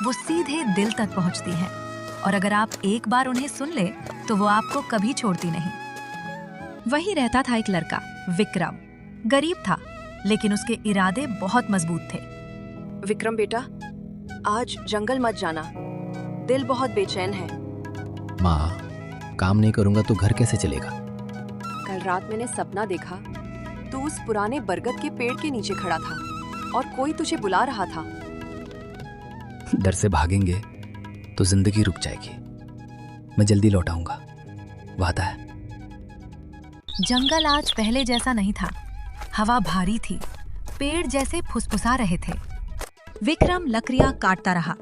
वो सीधे दिल तक पहुंचती हैं और अगर आप एक बार उन्हें सुन ले तो वो आपको कभी छोड़ती नहीं। वहीं रहता था एक लड़का विक्रम। गरीब था लेकिन उसके इरादे बहुत मजबूत थे। विक्रम बेटा, आज जंगल मत जाना, दिल बहुत बेचैन है। माँ, काम नहीं करूंगा तो घर कैसे चलेगा? कल रात मैंने सपना देखा, तू उस पुराने बरगद के पेड़ के नीचे खड़ा था और कोई तुझे बुला रहा था। डर से भागेंगे तो जिंदगी रुक जाएगी। मैं जल्दी लौट आऊंगा, वादा है। जंगल आज पहले जैसा नहीं था। हवा भारी थी, पेड़ जैसे फुसफुसा रहे थे। विक्रम लकड़ियां काटता रहा,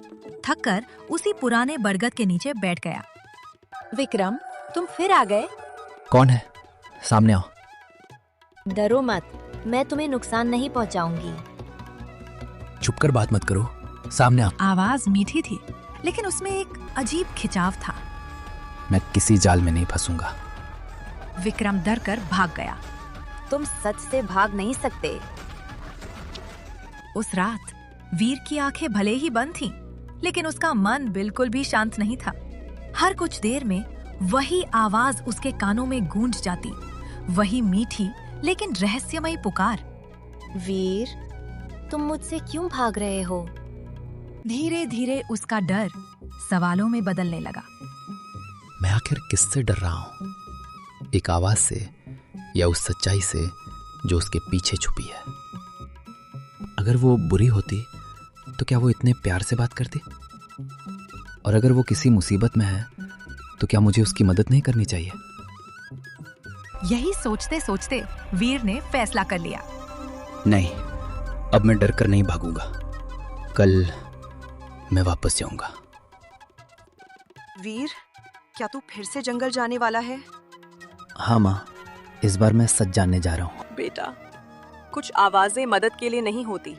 थककर उसी पुराने बरगद के नीचे बैठ गया। विक्रम, तुम फिर आ गए? कौन है? सामने आओ। डरो मत, मैं तुम्हें नुकसान नहीं पहुंचाऊंगी। चुप कर बात मत करो, सामने आओ। आवाज मीठी थी लेकिन उसमें एक अजीब खिंचाव था। मैं किसी जाल में नहीं फंसूंगा। विक्रम डर कर भाग गया। तुम सच से भाग नहीं सकते। उस रात वीर की आंखें भले ही बंद थीं, लेकिन उसका मन बिल्कुल भी शांत नहीं था। हर कुछ देर में वही आवाज उसके कानों में गूंज जाती, वही मीठी लेकिन रहस्यमयी पुकार। वीर, तुम मुझसे क्यों भाग रहे हो? धीरे धीरे उसका डर सवालों में बदलने लगा। मैं आखिर किससे डर रहा हूं? एक आवाज से या उस सच्चाई से जो उसके पीछे छुपी है? अगर वो बुरी होती तो क्या वो इतने प्यार से बात करती? और अगर वो किसी मुसीबत में है तो क्या मुझे उसकी मदद नहीं करनी चाहिए? यही सोचते सोचते वीर ने फैसला कर लिया। नहीं, अब मैं डर कर नहीं भागूंगा। कल मैं वापस जाऊंगा। वीर, क्या तू फिर से जंगल जाने वाला है? हाँ माँ, इस बार मैं सच जानने जा रहा हूँ। बेटा, कुछ आवाजें मदद के लिए नहीं होती,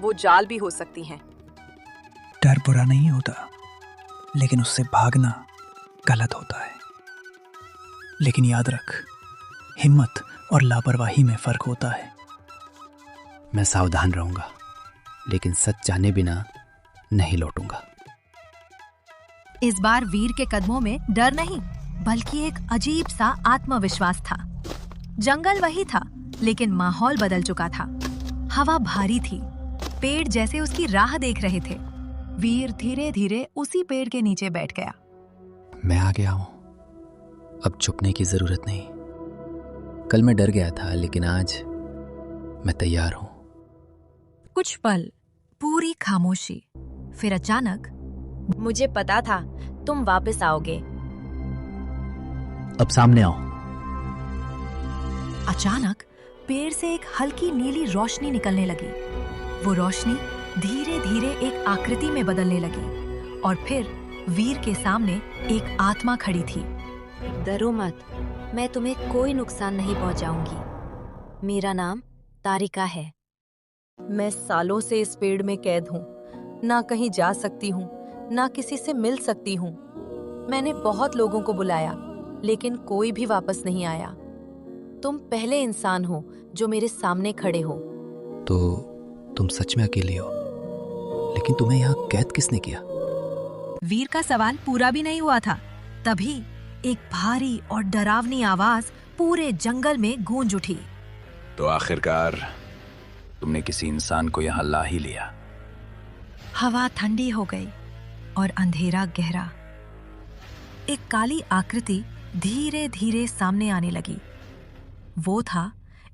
वो जाल भी हो सकती हैं। डर बुरा नहीं होता, लेकिन उससे भागना गलत होता है। लेकिन याद रख, हिम्मत और लापरवाही में फर्क होता है। मैं सावधान रहूंगा, लेकिन सच जाने बिना नहीं लौटूंगा। इस बार वीर के कदमों में डर नहीं बल्कि एक अजीब सा आत्मविश्वास था। जंगल वही था लेकिन माहौल बदल चुका था। हवा भारी थी, पेड़ जैसे उसकी राह देख रहे थे। वीर धीरे धीरे उसी पेड़ के नीचे बैठ गया। मैं आ गया हूं, अब छुपने की जरूरत नहीं। कल मैं डर गया था लेकिन आज मैं तैयार हूं। कुछ पल पूरी खामोशी, फिर अचानक, मुझे पता था तुम वापस आओगे। अब सामने आओ। अचानक पेड़ से एक हल्की नीली रोशनी निकलने लगी। वो रोशनी धीरे धीरे एक आकृति में बदलने लगी और फिर वीर के सामने एक आत्मा खड़ी थी। डरो मत, मैं तुम्हें कोई नुकसान नहीं पहुंचाऊंगी। मेरा नाम तारिका है। मैं सालों से इस पेड़ में कैद हूँ, ना कहीं जा सकती हूँ, ना किसी से मिल सकती हूँ। मैंने बहुत लोगों को बुलाया लेकिन कोई भी वापस नहीं आया। तुम पहले इंसान हो जो मेरे सामने खड़े हो। तो तुम सच में अकेली हो, लेकिन तुम्हें यहाँ कैद किसने किया? वीर का सवाल पूरा भी नहीं हुआ था, तभी एक भारी और डरावनी आवाज पूरे जंगल में गूंज उठी। तो आखिरकार तुमने किसी इंसान को यहाँ ला ही लिया। हवा ठंडी हो गई और अंधेरा गहरा। एक काली आकृति धीरे धीरे सामने आने लगी। वो था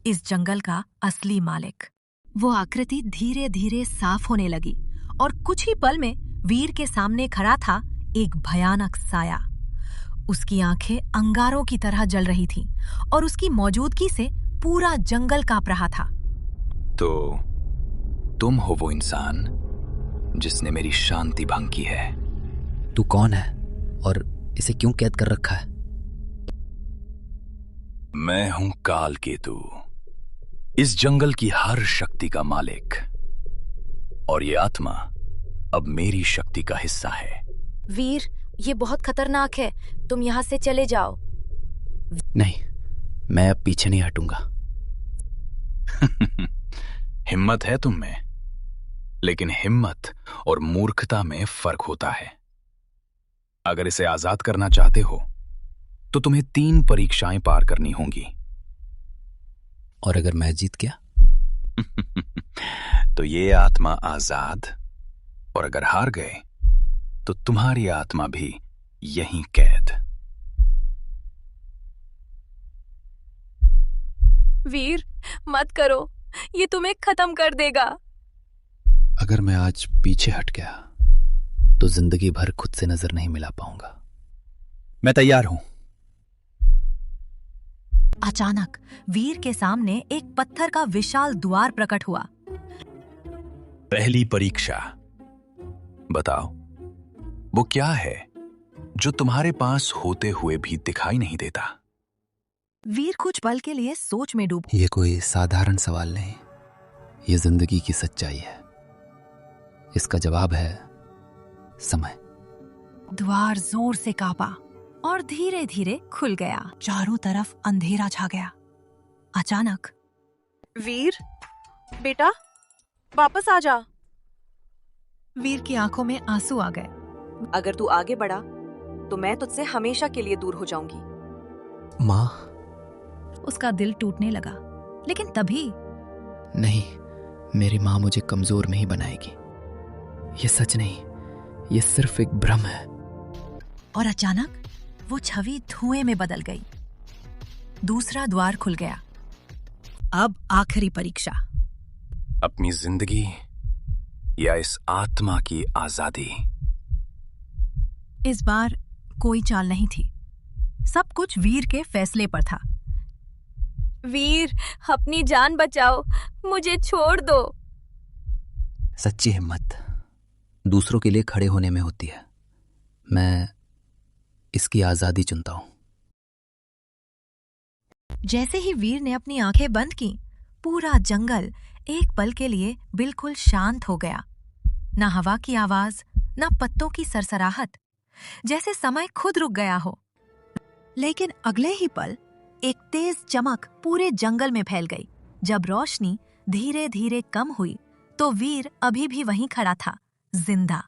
इस जंगल का असली मालिक। वो आकृति धीरे धीरे साफ होने लगी और कुछ ही पल में वीर के सामने खड़ा था एक भयानक साया। उसकी आंखें अंगारों की तरह जल रही थीं और उसकी मौजूदगी से पूरा जंगल कांप रहा था। तो तुम हो वो इंसान जिसने मेरी शांति भंग की है। तू कौन है और इसे क्यों कैद कर रखा है? मैं हूं कालकेतु, इस जंगल की हर शक्ति का मालिक, और ये आत्मा अब मेरी शक्ति का हिस्सा है। वीर, ये बहुत खतरनाक है, तुम यहाँ से चले जाओ। नहीं, मैं अब पीछे नहीं हटूंगा। हिम्मत है तुम में, लेकिन हिम्मत और मूर्खता में फर्क होता है। अगर इसे आजाद करना चाहते हो तो तुम्हें 3 परीक्षाएं पार करनी होंगी। और अगर मैं जीत गया? तो ये आत्मा आजाद, और अगर हार गए तो तुम्हारी आत्मा भी यहीं कैद। वीर, मत करो, ये तुम्हें खत्म कर देगा। अगर मैं आज पीछे हट गया तो जिंदगी भर खुद से नजर नहीं मिला पाऊंगा। मैं तैयार हूं। अचानक वीर के सामने एक पत्थर का विशाल द्वार प्रकट हुआ। पहली परीक्षा, बताओ वो क्या है जो तुम्हारे पास होते हुए भी दिखाई नहीं देता? वीर कुछ पल के लिए सोच में डूब। ये कोई साधारण सवाल नहीं, ये जिंदगी की सच्चाई है। इसका जवाब है समय। द्वार जोर से कांपा और धीरे धीरे खुल गया। चारों तरफ अंधेरा छा गया। अचानक, वीर, बेटा, वापस आ जा। वीर की आंखों में आंसू आ गए। अगर तू आगे बढ़ा तो मैं तुझसे हमेशा के लिए दूर हो जाऊंगी। माँ, उसका दिल टूटने लगा। लेकिन तभी नहीं, मेरी माँ मुझे कमजोर नहीं बनाएगी। ये सच नहीं, ये सिर्फ एक भ्रम है। और अचानक वो छवि धुएं में बदल गई। दूसरा द्वार खुल गया। अब आखिरी परीक्षा। अपनी जिंदगी या इस आत्मा की आजादी? इस बार कोई चाल नहीं थी। सब कुछ वीर के फैसले पर था। वीर, अपनी जान बचाओ, मुझे छोड़ दो। सच्ची हिम्मत दूसरों के लिए खड़े होने में होती है। मैं इसकी आजादी चुनता हूं। जैसे ही वीर ने अपनी आंखें बंद की, पूरा जंगल एक पल के लिए बिल्कुल शांत हो गया। ना हवा की आवाज, ना पत्तों की सरसराहट, जैसे समय खुद रुक गया हो। लेकिन अगले ही पल एक तेज चमक पूरे जंगल में फैल गई। जब रोशनी धीरे धीरे कम हुई तो वीर अभी भी वहीं खड़ा था, जिंदा,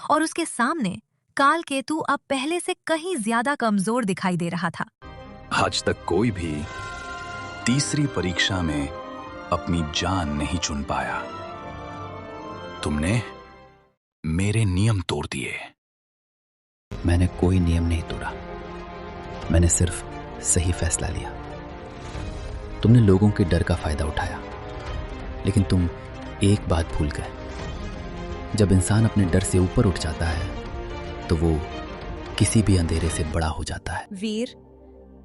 और उसके सामने कालकेतु अब पहले से कहीं ज्यादा कमजोर दिखाई दे रहा था। आज तक कोई भी तीसरी परीक्षा में अपनी जान नहीं चुन पाया। तुमने मेरे नियम तोड़ दिए। मैंने कोई नियम नहीं तोड़ा, मैंने सिर्फ सही फैसला लिया। तुमने लोगों के डर का फायदा उठाया, लेकिन तुम एक बात भूल गए। जब इंसान अपने डर से ऊपर उठ जाता है तो वो किसी भी अंधेरे से बड़ा हो जाता है। वीर,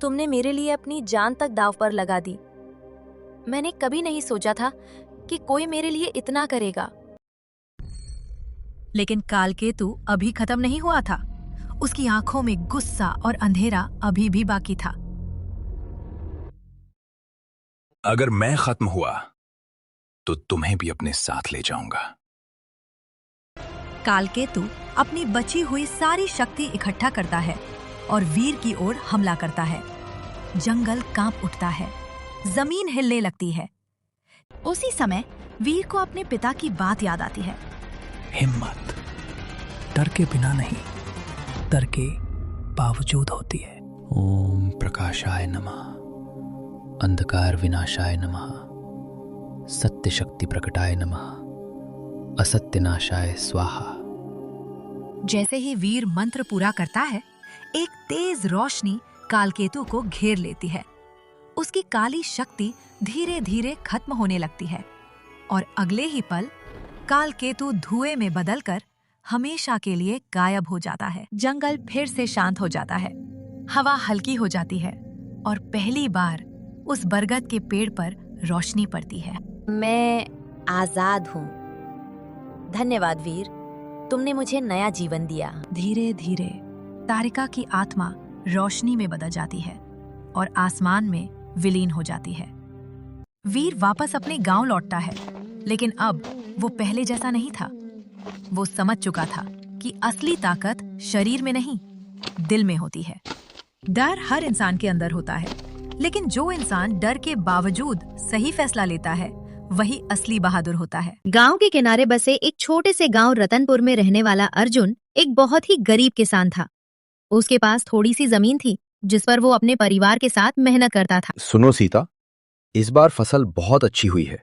तुमने मेरे लिए अपनी जान तक दांव पर लगा दी। मैंने कभी नहीं सोचा था कि कोई मेरे लिए इतना करेगा। लेकिन कालकेतु अभी खत्म नहीं हुआ था। उसकी आंखों में गुस्सा और अंधेरा अभी भी बाकी था। अगर मैं खत्म हुआ तो तुम्हें भी अपने साथ ले जाऊंगा। कालकेतु अपनी बची हुई सारी शक्ति इकट्ठा करता है और वीर की ओर हमला करता है। जंगल कांप उठता है, जमीन हिलने लगती है। उसी समय वीर को अपने पिता की बात याद आती है। हिम्मत डर के बिना नहीं, डर के बावजूद होती है। ओम प्रकाशाय नमः, अंधकार विनाशाय नमः, सत्य शक्ति प्रकटाय नमः, असत्य नाशाय स्वाहा। जैसे ही वीर मंत्र पूरा करता है, एक तेज रोशनी कालकेतु को घेर लेती है। उसकी काली शक्ति धीरे धीरे खत्म होने लगती है और अगले ही पल कालकेतु धुएं में बदलकर हमेशा के लिए गायब हो जाता है। जंगल फिर से शांत हो जाता है। हवा हल्की हो जाती है और पहली बार उस बरगद के पेड़ पर रोशनी पड़ती है। मैं आजाद हूँ। धन्यवाद वीर, तुमने मुझे नया जीवन दिया। धीरे धीरे तारिका की आत्मा रोशनी में बदल जाती है और आसमान में विलीन हो जाती है। वीर वापस अपने गांव लौटता है, लेकिन अब वो पहले जैसा नहीं था। वो समझ चुका था कि असली ताकत शरीर में नहीं, दिल में होती है। डर हर इंसान के अंदर होता है, लेकिन जो इंसान डर के बावजूद सही फैसला लेता है, वही असली बहादुर होता है। गांव के किनारे बसे एक छोटे से गांव रतनपुर में रहने वाला अर्जुन एक बहुत ही गरीब किसान था। उसके पास थोड़ी सी जमीन थी जिस पर वो अपने परिवार के साथ मेहनत करता था। सुनो सीता, इस बार फसल बहुत अच्छी हुई है।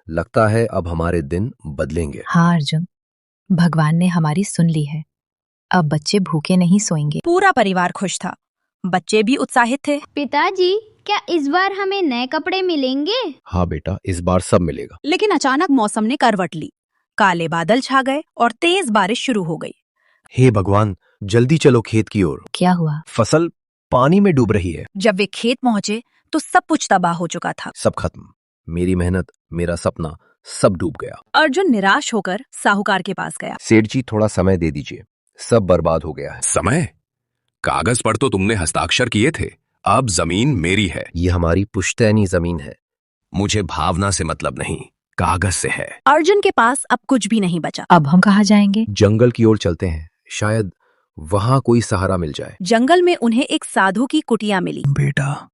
लगता है अब हमारे दिन बदलेंगे। हाँ अर्जुन, भगवान ने हमारी सुन ली है। अब बच्चे भूखे नहीं सोएंगे। पूरा परिवार खुश था, बच्चे भी उत्साहित थे। पिताजी, क्या इस बार हमें नए कपड़े मिलेंगे? हाँ बेटा, इस बार सब मिलेगा। लेकिन अचानक मौसम ने करवट ली। काले बादल छा गए और तेज बारिश शुरू हो गई। हे भगवान, जल्दी चलो खेत की ओर। क्या हुआ? फसल पानी में डूब रही है। जब वे खेत पहुंचे तो सब कुछ तबाह हो चुका था। सब खत्म। मेरी मेहनत, मेरा सपना, सब डूब गया। अर्जुन निराश होकर साहूकार के पास गया। सेठ जी, थोड़ा समय दे दीजिए, सब बर्बाद हो गया है। समय? कागज पर तो तुमने हस्ताक्षर किए थे। अब जमीन मेरी है। ये हमारी पुश्तैनी जमीन है। मुझे भावना से मतलब नहीं, कागज से है। अर्जुन के पास अब कुछ भी नहीं बचा। अब हम कहाँ जाएंगे? जंगल की ओर चलते हैं, शायद वहां कोई सहारा मिल जाए। जंगल में उन्हें एक साधु की कुटिया मिली। बेटा,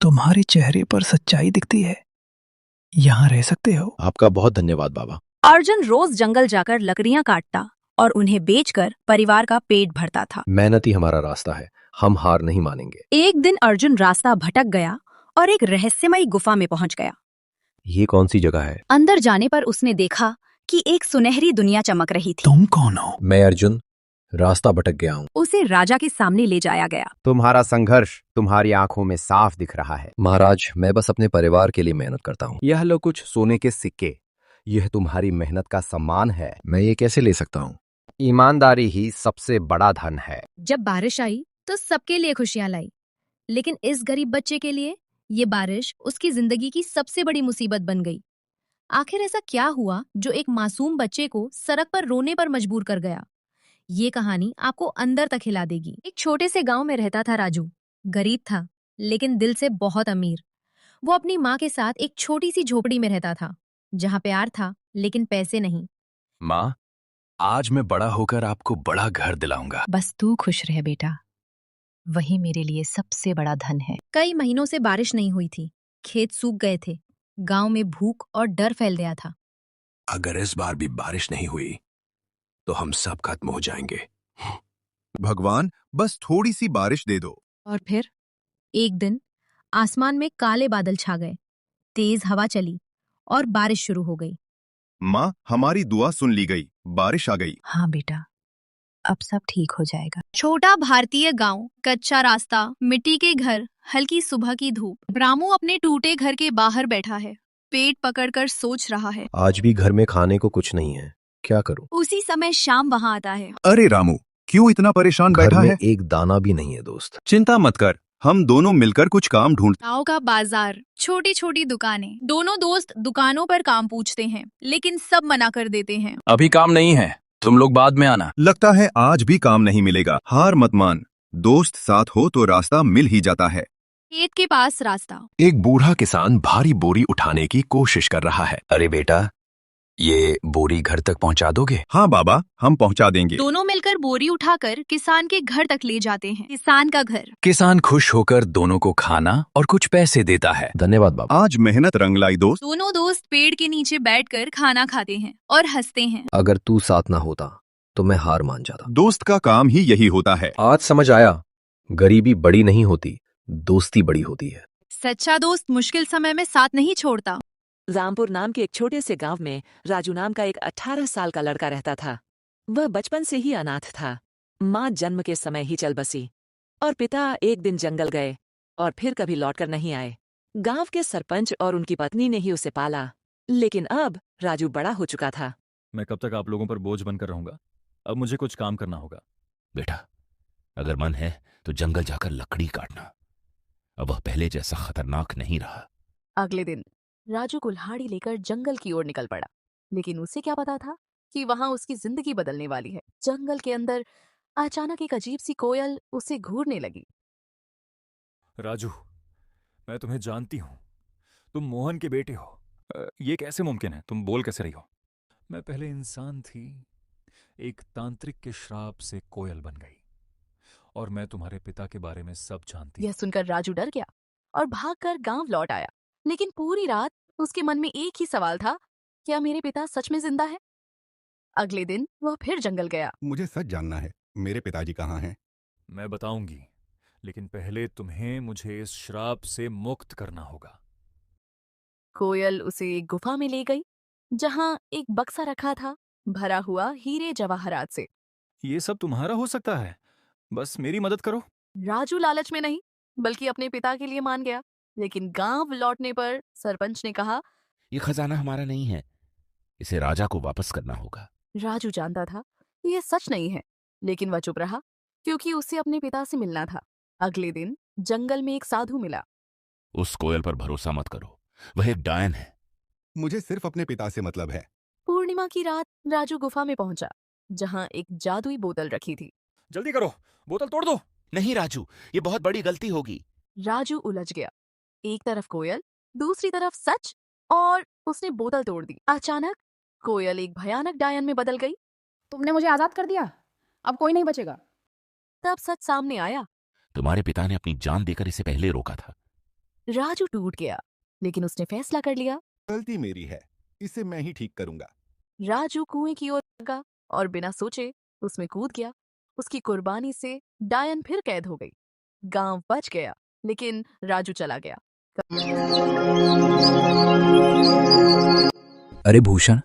तुम्हारे चेहरे पर सच्चाई दिखती है। यहाँ रह सकते हो। आपका बहुत धन्यवाद बाबा। अर्जुन रोज जंगल जाकर लकड़ियां काटता और उन्हें बेचकर परिवार का पेट भरता था। मेहनत ही हमारा रास्ता है, हम हार नहीं मानेंगे। एक दिन अर्जुन रास्ता भटक गया और एक रहस्यमयी गुफा में पहुंच गया। ये कौन सी जगह है? अंदर जाने पर उसने देखा कि एक सुनहरी दुनिया चमक रही थी। तुम कौन हो? मैं अर्जुन, रास्ता भटक गया हूँ। उसे राजा के सामने ले जाया गया। तुम्हारा संघर्ष तुम्हारी आंखों में साफ दिख रहा है। महाराज, मैं बस अपने परिवार के लिए मेहनत करता हूँ। यह लो कुछ सोने के सिक्के, यह तुम्हारी मेहनत का सम्मान है। मैं ये कैसे ले सकता हूँ? ईमानदारी ही सबसे बड़ा धन है। जब बारिश आई तो सबके लिए खुशियां लाई, लेकिन इस गरीब बच्चे के लिए ये बारिश उसकी जिंदगी की सबसे बड़ी मुसीबत बन गई। आखिर ऐसा क्या हुआ जो एक मासूम बच्चे को सड़क पर रोने पर मजबूर कर गया? ये कहानी आपको अंदर तक हिला देगी। एक छोटे से गांव में रहता था राजू। गरीब था लेकिन दिल से बहुत अमीर। वो अपनी माँ के साथ एक छोटी सी झोपड़ी में रहता था जहाँ प्यार था लेकिन पैसे नहीं। माँ, आज मैं बड़ा होकर आपको बड़ा घर दिलाऊंगा। बस तू खुश रह बेटा, वही मेरे लिए सबसे बड़ा धन है। कई महीनों से बारिश नहीं हुई थी, खेत सूख गए थे, गांव में भूख और डर फैल गया था। अगर इस बार भी बारिश नहीं हुई तो हम सब खत्म हो जाएंगे। भगवान, बस थोड़ी सी बारिश दे दो। और फिर एक दिन आसमान में काले बादल छा गए, तेज हवा चली और बारिश शुरू हो गई। माँ, हमारी दुआ सुन ली गई, बारिश आ गई। हाँ बेटा, अब सब ठीक हो जाएगा। छोटा भारतीय गांव, कच्चा रास्ता, मिट्टी के घर, हल्की सुबह की धूप। रामू अपने टूटे घर के बाहर बैठा है, पेट पकड़कर सोच रहा है। आज भी घर में खाने को कुछ नहीं है, क्या करूं? उसी समय श्याम वहां आता है। अरे रामू, क्यों इतना परेशान घर बैठा में है? एक दाना भी नहीं है दोस्त। चिंता मत कर, हम दोनों मिलकर कुछ काम ढूंढ। गांव का बाजार, छोटी छोटी दुकानें। दोनों दोस्त दुकानों पर काम पूछते हैं, लेकिन सब मना कर देते हैं। अभी काम नहीं है, तुम लोग बाद में आना। लगता है आज भी काम नहीं मिलेगा। हार मत मान, दोस्त साथ हो तो रास्ता मिल ही जाता है। खेत के पास रास्ता। एक बूढ़ा किसान भारी बोरी उठाने की कोशिश कर रहा है। अरे बेटा, ये बोरी घर तक पहुंचा दोगे? हाँ बाबा, हम पहुंचा देंगे। दोनों मिलकर बोरी उठाकर किसान के घर तक ले जाते हैं। किसान का घर। किसान खुश होकर दोनों को खाना और कुछ पैसे देता है। धन्यवाद बाबा। आज मेहनत रंग लाई दोस्त। दोनों दोस्त पेड़ के नीचे बैठकर खाना खाते हैं और हंसते हैं। अगर तू साथ ना होता तो मैं हार मान जाता। दोस्त का काम ही यही होता है। आज समझ आया, गरीबी बड़ी नहीं होती, दोस्ती बड़ी होती है। सच्चा दोस्त मुश्किल समय में साथ नहीं छोड़ता। रामपुर नाम के एक छोटे से गांव में राजू नाम का एक 18 साल का लड़का रहता था। वह बचपन से ही अनाथ था। माँ जन्म के समय ही चल बसी और पिता एक दिन जंगल गए और फिर कभी लौटकर नहीं आए। गांव के सरपंच और उनकी पत्नी ने ही उसे पाला, लेकिन अब राजू बड़ा हो चुका था। मैं कब तक आप लोगों पर बोझ बनकर रहूंगा? अब मुझे कुछ काम करना होगा। बेटा, अगर मन है तो जंगल जाकर लकड़ी काटना। अब वह पहले जैसा खतरनाक नहीं रहा। अगले दिन राजू कुल्हाड़ी लेकर जंगल की ओर निकल पड़ा, लेकिन उसे क्या पता था कि वहां उसकी जिंदगी बदलने वाली है। जंगल के अंदर अचानक एक अजीब सी कोयल उसे घूरने लगी। राजू, मैं तुम्हें जानती हूं, तुम मोहन के बेटे हो। ये कैसे मुमकिन है? तुम बोल कैसे रही हो? मैं पहले इंसान थी, एक तांत्रिक के श्राप से कोयल बन गई, और मैं तुम्हारे पिता के बारे में सब जानती हूं। यह सुनकर राजू डर गया और भागकर गांव लौट आया, लेकिन पूरी रात उसके मन में एक ही सवाल था, क्या मेरे पिता सच में जिंदा है? अगले दिन वह फिर जंगल गया। मुझे सच जानना है, मेरे पिताजी कहाँ हैं? मैं बताऊंगी, लेकिन पहले तुम्हें मुझे इस श्राप से मुक्त करना होगा। कोयल उसे एक गुफा में ले गई, जहां एक बक्सा रखा था, भरा हुआ हीरे जवाहरात से। ये सब तुम्हारा हो सकता है, बस मेरी मदद करो। राजू लालच में नहीं, बल्कि अपने पिता के लिए मान गया। लेकिन गांव लौटने पर सरपंच ने कहा, ये खजाना हमारा नहीं है, इसे राजा को वापस करना होगा। राजू जानता था ये सच नहीं है, लेकिन वह चुप रहा क्योंकि उसे अपने पिता से मिलना था। अगले दिन जंगल में एक साधु मिला। उस कोयल पर भरोसा मत करो, वह एक डायन है। मुझे सिर्फ अपने पिता से मतलब है। पूर्णिमा की रात राजू गुफा में पहुंचा, जहां एक जादुई बोतल रखी थी। जल्दी करो, बोतल तोड़ दो। नहीं राजू, ये बहुत बड़ी गलती होगी। राजू उलझ गया, एक तरफ कोयल, दूसरी तरफ सच, और उसने बोतल तोड़ दी। अचानक कोयल एक भयानक डायन में बदल गई। तुमने मुझे आजाद कर दिया, अब कोई नहीं बचेगा। तब सच सामने आया। तुम्हारे पिता ने अपनी जान देकर इसे पहले रोका था। राजू टूट गया, लेकिन उसने फैसला कर लिया, गलती मेरी है, इसे मैं ही ठीक करूंगा। राजू कुएं की ओर लगा और बिना सोचे उसमें कूद गया। उसकी कुर्बानी से डायन फिर कैद हो गई। गांव बच गया, लेकिन राजू चला गया। अरे भूषण,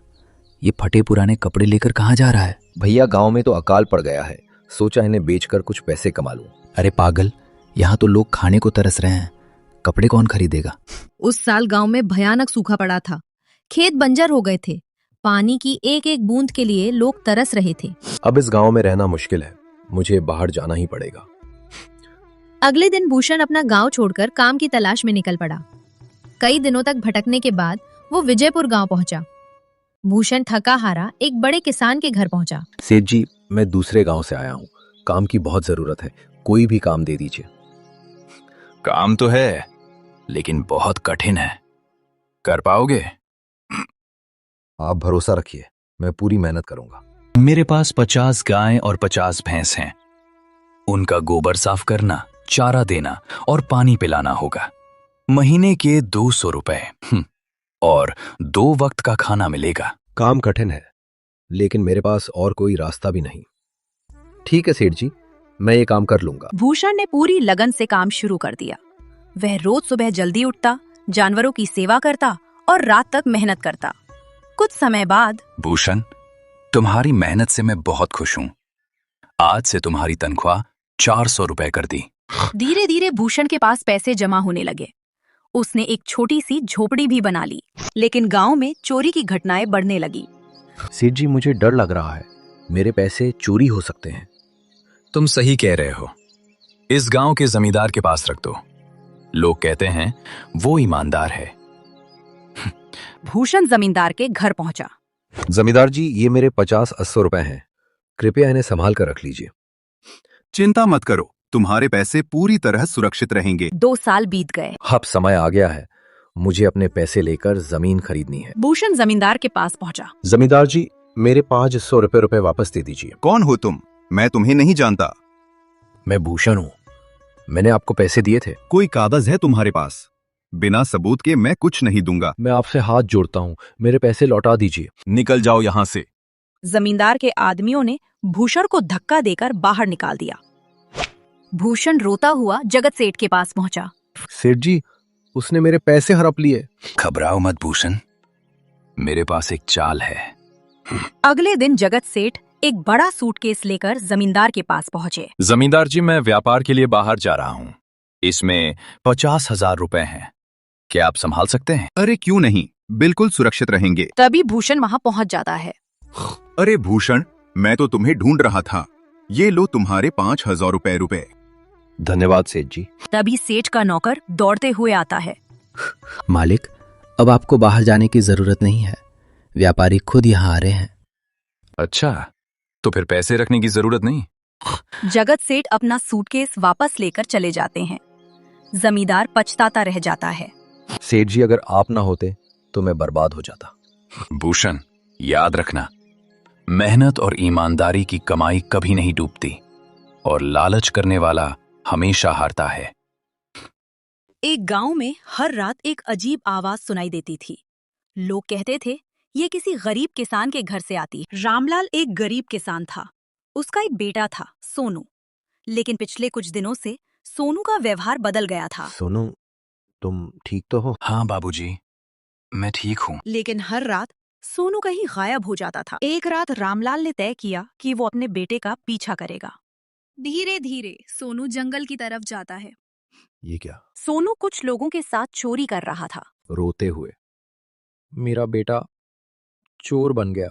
ये फटे पुराने कपड़े लेकर कहाँ जा रहा है? भैया गांव में तो अकाल पड़ गया है, सोचा इन्हें बेचकर कुछ पैसे कमा लूं। अरे पागल, यहाँ तो लोग खाने को तरस रहे हैं, कपड़े कौन खरीदेगा? उस साल गांव में भयानक सूखा पड़ा था, खेत बंजर हो गए थे, पानी की एक एक बूंद के लिए लोग तरस रहे थे। अब इस गांव में रहना मुश्किल है, मुझे बाहर जाना ही पड़ेगा। अगले दिन भूषण अपना गांव छोड़कर काम की तलाश में निकल पड़ा। कई दिनों तक भटकने के बाद वो विजयपुर गांव पहुंचा। भूषण थका हारा एक बड़े किसान के घर पहुंचा। सेठ जी, मैं दूसरे गांव से आया हूँ, काम की बहुत जरूरत है, कोई भी काम दे दीजिए। काम तो है, लेकिन बहुत कठिन है, कर पाओगे? आप भरोसा रखिए, मैं पूरी मेहनत करूंगा। मेरे पास 50 गाय और 50 भैंस हैं। उनका गोबर साफ करना, चारा देना और पानी पिलाना होगा। महीने के 200 रुपए और 2 वक्त का खाना मिलेगा। काम कठिन है, लेकिन मेरे पास और कोई रास्ता भी नहीं। ठीक है सेठ जी, मैं ये काम कर लूंगा। भूषण ने पूरी लगन से काम शुरू कर दिया। वह रोज सुबह जल्दी उठता, जानवरों की सेवा करता और रात तक मेहनत करता। कुछ समय बाद, भूषण, तुम्हारी मेहनत से मैं बहुत खुश हूँ। आज से तुम्हारी तनख्वाह 400 रुपए कर दी। धीरे धीरे भूषण के पास पैसे जमा होने लगे। उसने एक छोटी सी झोपड़ी भी बना ली, लेकिन गांव में चोरी की घटनाएं बढ़ने लगी। सेठ जी, मुझे डर लग रहा है, मेरे पैसे चोरी हो सकते हैं। तुम सही कह रहे हो, इस गांव के जमींदार के पास रख दो, लोग कहते हैं वो ईमानदार है। भूषण जमींदार के घर पहुंचा। जमींदार जी, ये मेरे 50-80 रुपए हैं, कृपया इन्हें संभाल कर रख लीजिए। चिंता मत करो, तुम्हारे पैसे पूरी तरह सुरक्षित रहेंगे। 2 साल बीत गए। अब समय आ गया है, मुझे अपने पैसे लेकर जमीन खरीदनी है। भूषण जमींदार के पास पहुंचा। जमींदार जी, मेरे 500 रुपए वापस दे दीजिए। कौन हो तुम? मैं तुम्हें नहीं जानता। मैं भूषण हूँ, मैंने आपको पैसे दिए थे। कोई कागज है तुम्हारे पास? बिना सबूत के मैं कुछ नहीं दूंगा। मैं आपसे हाथ जोड़ता हूँ, मेरे पैसे लौटा दीजिए। निकल जाओ यहाँ से। जमींदार के आदमियों ने भूषण को धक्का देकर बाहर निकाल दिया। भूषण रोता हुआ जगत सेठ के पास पहुंचा। सेठ जी, उसने मेरे पैसे हड़प लिए। घबराओ मत भूषण, मेरे पास एक चाल है। अगले दिन जगत सेठ एक बड़ा सूटकेस लेकर जमींदार के पास पहुंचे। जमींदार जी, मैं व्यापार के लिए बाहर जा रहा हूँ, इसमें 50,000 रुपए हैं, क्या आप संभाल सकते हैं? अरे क्यों नहीं, बिल्कुल सुरक्षित रहेंगे। तभी भूषण वहां पहुंच जाता है। अरे भूषण, मैं तो तुम्हें ढूंढ रहा था, ये लो तुम्हारे 5,000 रुपए। धन्यवाद सेठ जी। तभी सेठ का नौकर दौड़ते हुए आता है। मालिक, अब आपको बाहर जाने की जरूरत नहीं है, व्यापारी खुद यहाँ आ रहे हैं। अच्छा, तो फिर पैसे रखने की जरूरत नहीं। जगत सेठ अपना सूटकेस वापस लेकर चले जाते हैं। जमींदार पछताता रह जाता है। सेठ जी, अगर आप ना होते तो मैं बर्बाद हो जाता। भूषण, याद रखना, मेहनत और ईमानदारी की कमाई कभी नहीं डूबती और लालच करने वाला हमेशा हारता है। एक गांव में हर रात एक अजीब आवाज सुनाई देती थी। लोग कहते थे ये किसी गरीब किसान के घर से आती है। रामलाल एक गरीब किसान था। उसका एक बेटा था, सोनू। लेकिन पिछले कुछ दिनों से सोनू का व्यवहार बदल गया था। सोनू, तुम ठीक तो हो? हाँ बाबूजी, मैं ठीक हूँ। लेकिन हर रात सोनू कहीं गायब हो जाता था। एक रात रामलाल ने तय किया कि वो अपने बेटे का पीछा करेगा। धीरे धीरे सोनू जंगल की तरफ जाता है। ये क्या? सोनू कुछ लोगों के साथ चोरी कर रहा था। रोते हुए, मेरा बेटा चोर बन गया।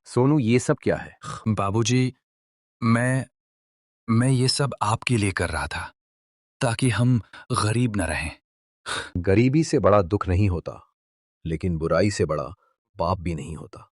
सोनू, ये सब क्या है? बाबूजी, मैं ये सब आपके लिए कर रहा था, ताकि हम गरीब न रहें। गरीबी से बड़ा दुख नहीं होता, लेकिन बुराई से बड़ा पाप भी नहीं होता।